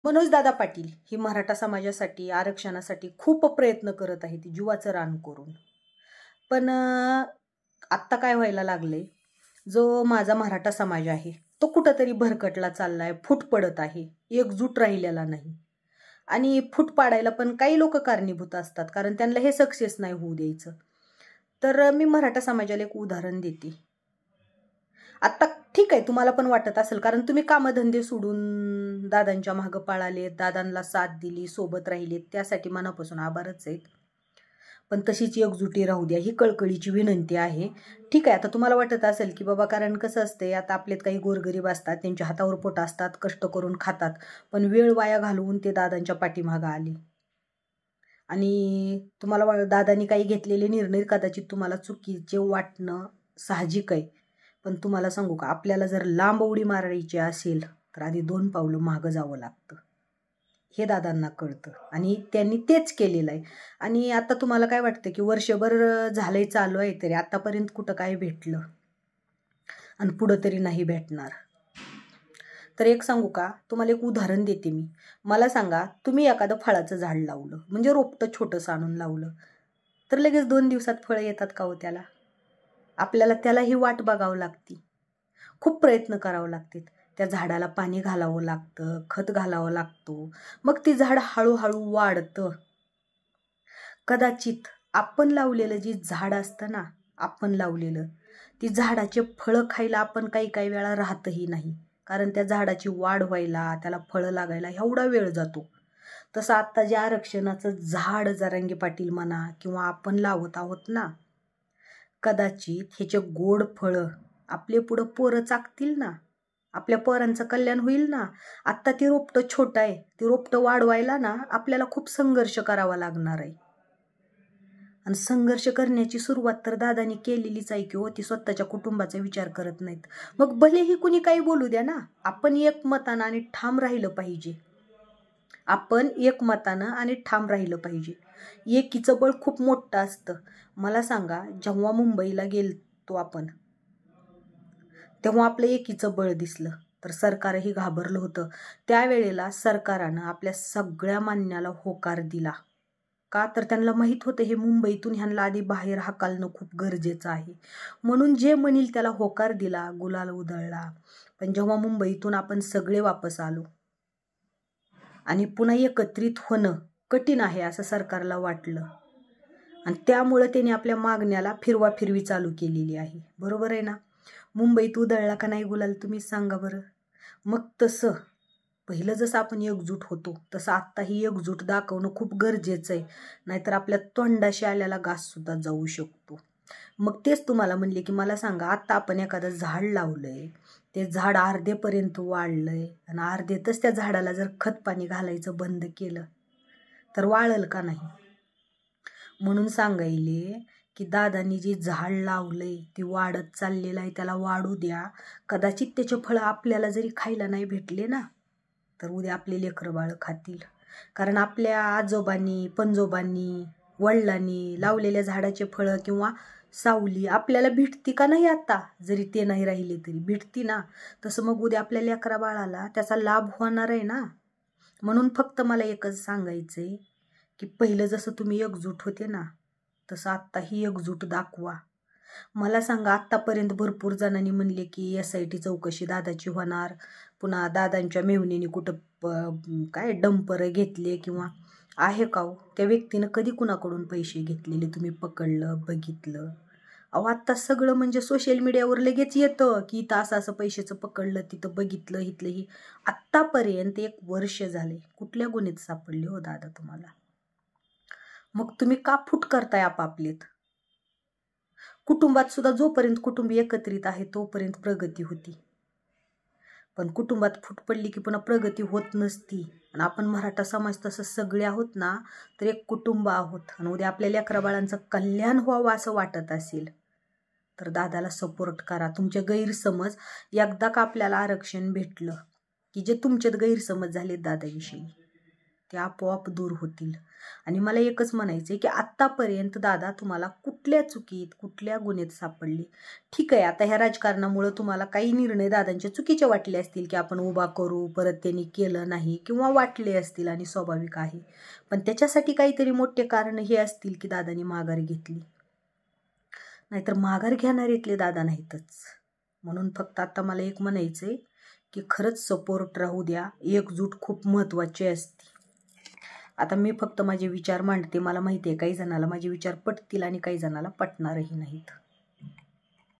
मनोज दादा पाटील ही मराठा समाजासाठी आरक्षणासाठी खूप प्रयत्न करत आहे, ती जीवाचं रान करून. पण आत्ता काय व्हायला लागले, जो माझा मराठा समाज आहे तो कुठंतरी भरकटला चाललाय, फूट पडत आहे, एकजूट राहिलेला नाही. आणि फूट पाडायला पण काही लोक कारणीभूत असतात, कारण त्यांना हे सक्सेस नाही होऊ द्यायचं. तर मी मराठा समाजाला एक उदाहरण देते. आत्ता ठीक आहे, तुम्हाला पण वाटत असेल, कारण तुम्ही कामधंदे सोडून दादांच्या मागं पळालेत, दादांना साथ दिली, सोबत राहिलेत, त्यासाठी मनापासून आभारच आहेत. पण तशीच एकजुटी राहू द्या, ही कळकळीची विनंती आहे. ठीक आहे, आता तुम्हाला वाटत असेल की बाबा, कारण कसं असते, आता आपल्यात काही गोरगरीब असतात, त्यांच्या हातावर पोट असतात, कष्ट करून खातात, पण वेळ वाया घालवून ते दादांच्या पाठीमागं आले. आणि तुम्हाला दादांनी काही घेतलेले निर्णय कदाचित तुम्हाला चुकीचे वाटणं साहजिक आहे. पण तुम्हाला सांगू का, आपल्याला जर लांब उडी मारायची असेल तर आधी 2 पावलं मागं जावं लागतं, हे दादांना कळतं आणि त्यांनी तेच केलेलं आहे. आणि आता तुम्हाला काय वाटतं की वर्षभर झालंय चालू आहे, तरी आतापर्यंत कुठं काय भेटलं आणि पुढं तरी नाही भेटणार. तर एक सांगू का, तुम्हाला एक उदाहरण देते मी. मला सांगा, तुम्ही एखादं फळाचं झाड लावलं, म्हणजे रोपटं छोटंसं आणून लावलं, तर लगेच 2 दिवसात फळं येतात का हो त्याला? आपल्याला त्यालाही वाट बघावं लागती, खूप प्रयत्न करावं लागतात. त्या झाडाला पाणी घालावं लागतं, खत घालावं लागतो, मग ती झाड हळूहळू वाढतं. कदाचित आपण लावलेलं जे झाड असतं ना, आपण लावलेलं, ती झाडाचे फळं खायला आपण काही वेळा राहतही नाही, कारण त्या झाडाची वाढ व्हायला, त्याला फळं लागायला एवढा वेळ जातो. तसं आत्ता जे आरक्षणाचं झाड जरांगे पाटील म्हणा किंवा आपण लावत आहोत ना, कदाचित ह्याचे गोड फळं आपले पुढं पोरं चाकतील ना, आपल्या पोरांचं कल्याण होईल ना. आत्ता ते रोपटं छोटं आहे, ते रोपटं वाढवायला ना आपल्याला खूप संघर्ष करावा लागणार आहे. आणि संघर्ष करण्याची सुरुवात तर दादानी केलेलीच आहे की हो, ती स्वतःच्या कुटुंबाचा विचार करत नाहीत. मग भलेही कुणी काही बोलू द्या ना, आपण एकमतानं आणि ठाम राहिलं पाहिजे. आपण एकमतानं आणि ठाम राहिलं पाहिजे. एकीचं बळ खूप मोठं असतं. मला सांगा, जेव्हा मुंबईला गेलतो आपण, तेव्हा आपलं एकीचं बळ दिसलं, तर सरकारही घाबरलं होतं. त्यावेळेला सरकारानं आपल्या सगळ्या मान्याला होकार दिला. का तर त्यांना माहीत होतं हे मुंबईतून ह्यांना आधी बाहेर हाकलणं खूप गरजेचं आहे. म्हणून जे म्हणील त्याला होकार दिला, गुलाल उधळला. पण जेव्हा मुंबईतून आपण सगळे वापस आलो आणि पुन्हा एकत्रित होणं कठीण आहे असं सरकारला वाटलं, आणि त्यामुळं त्याने आपल्या मागण्याला फिरवाफिरवी चालू केलेली आहे. बरोबर आहे ना? मुंबईत उधळला का नाही गुलाल, तुम्ही सांगा बरं. मग तसं पहिलं जसं आपण एकजूट होतो, तसं आत्ताही एकजूट दाखवणं खूप गरजेचं आहे, नाहीतर आपल्या तोंडाशी आलेला घाससुद्धा जाऊ शकतो. मग तेच तुम्हाला म्हणले की मला सांगा, आत्ता आपण एखादं झाड लावलंय, ते झाड अर्धेपर्यंत वाढलंय आणि अर्धेतच त्या झाडाला जर खत पाणी घालायचं बंद केलं तर वाळल का नाही? म्हणून सांगायले की दादांनी जे झाड लावलंय ते वाढत चाललेलं आहे, त्याला वाढू द्या. कदाचित त्याचे फळं आपल्याला जरी खायला नाही भेटले ना, तर उद्या आपले लेकरं बाळ खातील. कारण आपल्या आजोबांनी, पणजोबांनी, वडिलांनी लावलेल्या झाडाचे फळं किंवा सावली आपल्याला भेटती का नाही? आता जरी ते नाही राहिले तरी भेटती ना. तसं मग उद्या आपल्या लेकरा बाळाला त्याचा लाभ होणार आहे ना. म्हणून फक्त मला एकच सांगायचंय की पहिलं जसं तुम्ही एकजूट होते ना, तसं आत्ताही एकजूट दाखवा. मला सांगा, आत्तापर्यंत भरपूर जणांनी म्हणले की SIT चौकशी दादाची होणार, पुन्हा दादांच्या मेव्हणीने कुठं काय डंपर घेतले किंवा आहे का हो? त्या व्यक्तीनं कधी कुणाकडून पैसे घेतलेले तुम्ही पकडलं, बघितलं? अहो, आत्ता सगळं म्हणजे सोशल मीडियावर लगेच येतं की इथं असं असं पैशाचं पकडलं, तिथं बघितलं, इथलं ही. आत्तापर्यंत 1 वर्ष झाले, कुठल्या गुन्ह्यात सापडले हो दादा तुम्हाला? मग तुम्ही का फूट करताय आपापलेत? कुटुंबात सुद्धा जोपर्यंत कुटुंब एकत्रित आहे तोपर्यंत प्रगती होती, पण कुटुंबात फूट पडली की पुन्हा प्रगती होत नसती. आणि आपण मराठा समाज तसं सगळे आहोत ना, तर एक कुटुंब आहोत. आणि उद्या आपल्या लेकरा बाळांचं कल्याण व्हावं असं वाटत असेल तर दादाला सपोर्ट करा. तुमचे गैरसमज, एकदा का आपल्याला आरक्षण भेटलं की जे तुमच्यात गैरसमज झाले दादाविषयी, ते आपोआप दूर होतील. आणि मला एकच म्हणायचं आहे की आत्तापर्यंत दादा तुम्हाला कुठल्या चुकीत कुठल्या गुन्ह्यात सापडले. ठीक आहे, आता ह्या राजकारणामुळं तुम्हाला काही निर्णय दादांचे चुकीचे वाटले असतील की आपण उभा करू, परत त्यांनी केलं नाही, किंवा वाटले असतील आणि स्वाभाविक आहे. पण त्याच्यासाठी काहीतरी मोठे कारण हे असतील की दादांनी माघार घेतली. नाहीतर माघार घेणारेतले दादा नाहीतच. म्हणून फक्त आता मला एक म्हणायचं आहे की खरंच सपोर्ट राहू द्या. एकजूट खूप महत्त्वाची असते. आता मी फक्त माझे विचार मांडते. मला माहिती आहे काही जणाला माझे विचार पटतील आणि काही जणाला पटणारही नाहीत.